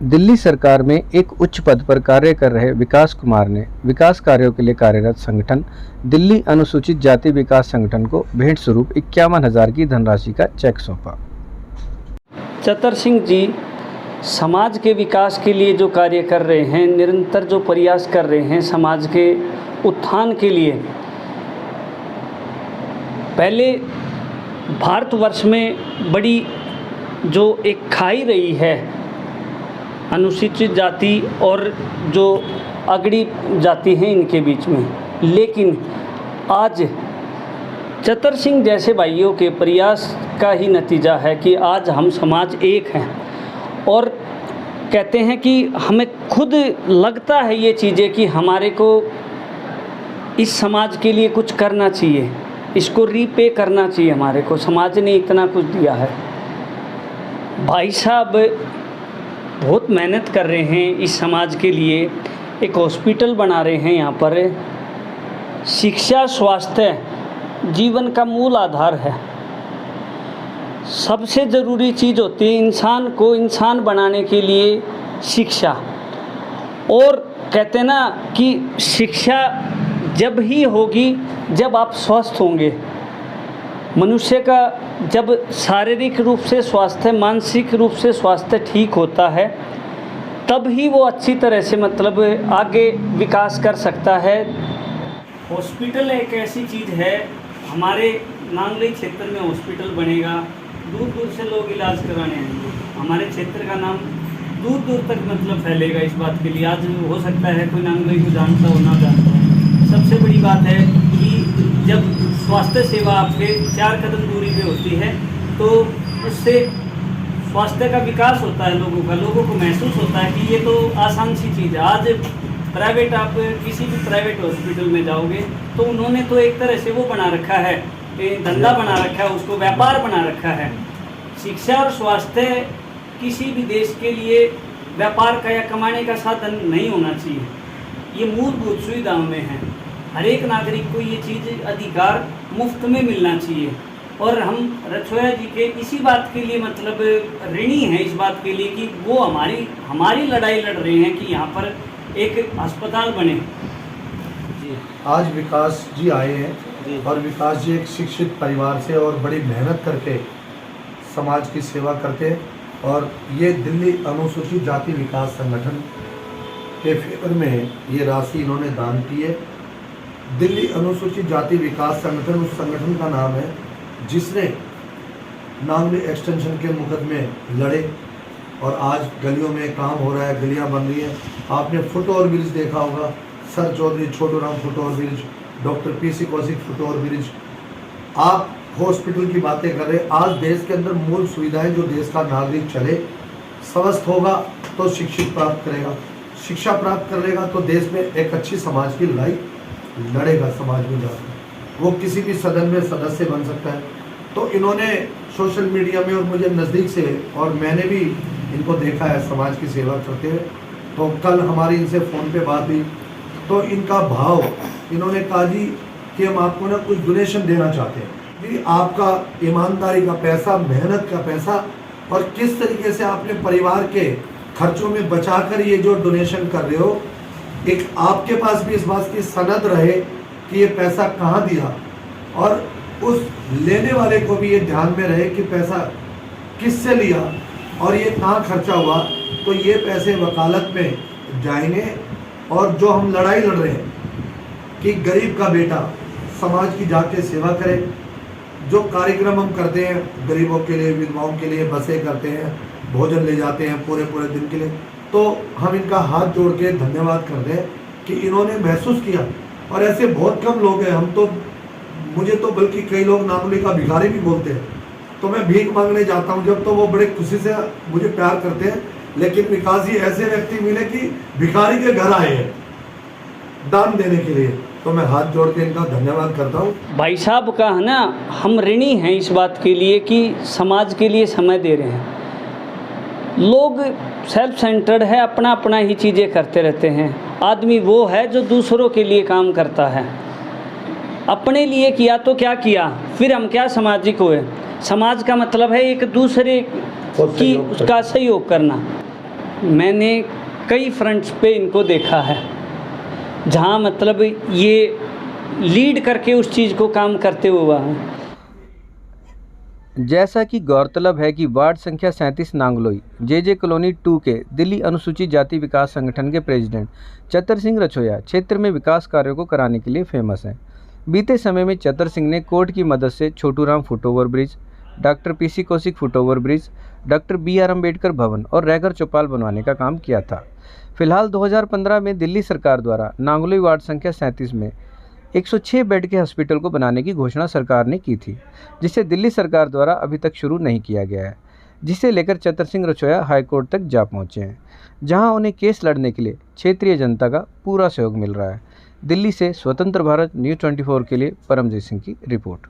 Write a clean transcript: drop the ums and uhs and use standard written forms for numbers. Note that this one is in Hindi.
दिल्ली सरकार में एक उच्च पद पर कार्य कर रहे विकास कुमार ने विकास कार्यों के लिए कार्यरत संगठन दिल्ली अनुसूचित जाति विकास संगठन को भेंट स्वरूप 51,000 की धनराशि का चेक सौंपा। चतर सिंह जी समाज के विकास के लिए जो कार्य कर रहे हैं, निरंतर जो प्रयास कर रहे हैं समाज के उत्थान के लिए। पहले भारतवर्ष में बड़ी जो एक खाई रही है अनुसूचित जाति और जो अगड़ी जाति हैं इनके बीच में, लेकिन आज चतर सिंह जैसे भाइयों के प्रयास का ही नतीजा है कि आज हम समाज एक हैं। और कहते हैं कि हमें खुद लगता है ये चीज़ें कि हमारे को इस समाज के लिए कुछ करना चाहिए, इसको रीपे करना चाहिए, हमारे को समाज ने इतना कुछ दिया है। भाई साहब बहुत मेहनत कर रहे हैं इस समाज के लिए, एक हॉस्पिटल बना रहे हैं यहाँ पर। शिक्षा स्वास्थ्य जीवन का मूल आधार है, सबसे ज़रूरी चीज़ होती है इंसान को इंसान बनाने के लिए शिक्षा। और कहते हैं ना कि शिक्षा जब ही होगी जब आप स्वस्थ होंगे। मनुष्य का जब शारीरिक रूप से स्वास्थ्य, मानसिक रूप से स्वास्थ्य ठीक होता है तब ही वो अच्छी तरह से मतलब आगे विकास कर सकता है। हॉस्पिटल एक ऐसी चीज़ है, हमारे नांगली क्षेत्र में हॉस्पिटल बनेगा, दूर दूर से लोग इलाज कराने आएंगे, हमारे क्षेत्र का नाम दूर दूर तक मतलब फैलेगा। इस बात के लिए आज हो सकता है कोई नांगली को जानता हो ना जानता हो। सबसे बड़ी बात है कि जब स्वास्थ्य सेवा आपके 4 कदम दूरी पे होती है तो उससे स्वास्थ्य का विकास होता है, लोगों को महसूस होता है कि ये तो आसान सी चीज़ है। आज प्राइवेट, आप किसी भी प्राइवेट हॉस्पिटल में जाओगे तो उन्होंने तो एक तरह से वो बना रखा है, धंधा बना रखा है, उसको व्यापार बना रखा है। शिक्षा और स्वास्थ्य किसी भी देश के लिए व्यापार का या कमाने का साधन नहीं होना चाहिए, ये मूलभूत सुविधाओं में है। हर एक नागरिक को ये चीज़ अधिकार मुफ्त में मिलना चाहिए। और हम रछोया जी के इसी बात के लिए मतलब ऋणी हैं इस बात के लिए कि वो हमारी लड़ाई लड़ रहे हैं कि यहाँ पर एक अस्पताल बने। जी आज विकास जी आए हैं और विकास जी एक शिक्षित परिवार से और बड़ी मेहनत करके समाज की सेवा करते हैं और ये दिल्ली अनुसूचित जाति विकास संगठन के फेवर में ये राशि इन्होंने दान की है। दिल्ली अनुसूचित जाति विकास संगठन उस संगठन का नाम है जिसने नांगली एक्सटेंशन के मुकदमे लड़े और आज गलियों में काम हो रहा है, गलियां बन रही हैं। आपने फुट ओवर ब्रिज देखा होगा, sir Chaudhary Chhotu Ram foot over bridge, doctor PC Kaushik foot over bridge. आप हॉस्पिटल की बातें कर रहे हैं। आज देश के अंदर मूल सुविधाएं जो देश का नागरिक चले, स्वस्थ होगा तो शिक्षित प्राप्त करेगा, शिक्षा प्राप्त करेगा तो देश में एक अच्छी समाज की लड़ाई लड़ेगा। समाज में जाकर वो किसी भी सदन में सदस्य बन सकता है। तो इन्होंने सोशल मीडिया में और मुझे नज़दीक से और मैंने भी इनको देखा है समाज की सेवा करते हुए। तो कल हमारी इनसे फ़ोन पे बात हुई तो इनका भाव, इन्होंने कहा जी कि हम आपको ना कुछ डोनेशन देना चाहते हैं। जी आपका ईमानदारी का पैसा, मेहनत का पैसा और किस तरीके से आपने परिवार के खर्चों में बचाकर ये जो डोनेशन कर रहे हो, एक आपके पास भी इस बात की सनद रहे कि ये पैसा कहाँ दिया और उस लेने वाले को भी ये ध्यान में रहे कि पैसा किससे लिया और ये कहाँ खर्चा हुआ। तो ये पैसे वकालत में जाएंगे और जो हम लड़ाई लड़ रहे हैं कि गरीब का बेटा समाज की जाके सेवा करे, जो कार्यक्रम हम करते हैं गरीबों के लिए, विधवाओं के लिए, बसें करते हैं, भोजन ले जाते हैं पूरे दिन के लिए, तो हम इनका हाथ जोड़ के धन्यवाद करते हैं कि इन्होंने महसूस किया। और ऐसे बहुत कम लोग हैं, हम तो मुझे तो बल्कि कई लोग नांगली का भिखारी भी बोलते हैं। तो मैं भीख मांगने जाता हूँ जब, तो वो बड़े खुशी से मुझे प्यार करते हैं। लेकिन विकास जी ऐसे व्यक्ति मिले कि भिखारी के घर आए हैं दान देने के लिए, तो मैं हाथ जोड़ के इनका धन्यवाद करता हूँ। भाई साहब का है ना, हम ऋणी हैं इस बात के लिए कि समाज के लिए समय दे रहे हैं। लोग सेल्फ सेंटर्ड है, अपना अपना ही चीज़ें करते रहते हैं। आदमी वो है जो दूसरों के लिए काम करता है। अपने लिए किया तो क्या किया, फिर हम क्या सामाजिक हुए। समाज का मतलब है एक दूसरे की उसका सहयोग करना। मैंने कई फ्रंट्स पे इनको देखा है, जहाँ मतलब ये लीड करके उस चीज़ को काम करते हुआ हैं। जैसा कि गौरतलब है कि वार्ड संख्या 37 नांगलोई जे कॉलोनी 2 के दिल्ली अनुसूचित जाति विकास संगठन के प्रेसिडेंट चतर सिंह रछोया क्षेत्र में विकास कार्यों को कराने के लिए फेमस हैं। बीते समय में चतर सिंह ने कोर्ट की मदद से Chhoturam foot over bridge, doctor PC Kaushik foot over bridge, doctor BR Ambedkar भवन और रैगर चौपाल बनवाने का काम किया था। फिलहाल 2015 में दिल्ली सरकार द्वारा नांगलोई वार्ड संख्या 37 में 106 बेड के हॉस्पिटल को बनाने की घोषणा सरकार ने की थी, जिसे दिल्ली सरकार द्वारा अभी तक शुरू नहीं किया गया है, जिसे लेकर चतर सिंह रछोया हाईकोर्ट तक जा पहुंचे हैं, जहां उन्हें केस लड़ने के लिए क्षेत्रीय जनता का पूरा सहयोग मिल रहा है। दिल्ली से स्वतंत्र भारत न्यूज़ 24 के लिए परमजीत सिंह की रिपोर्ट।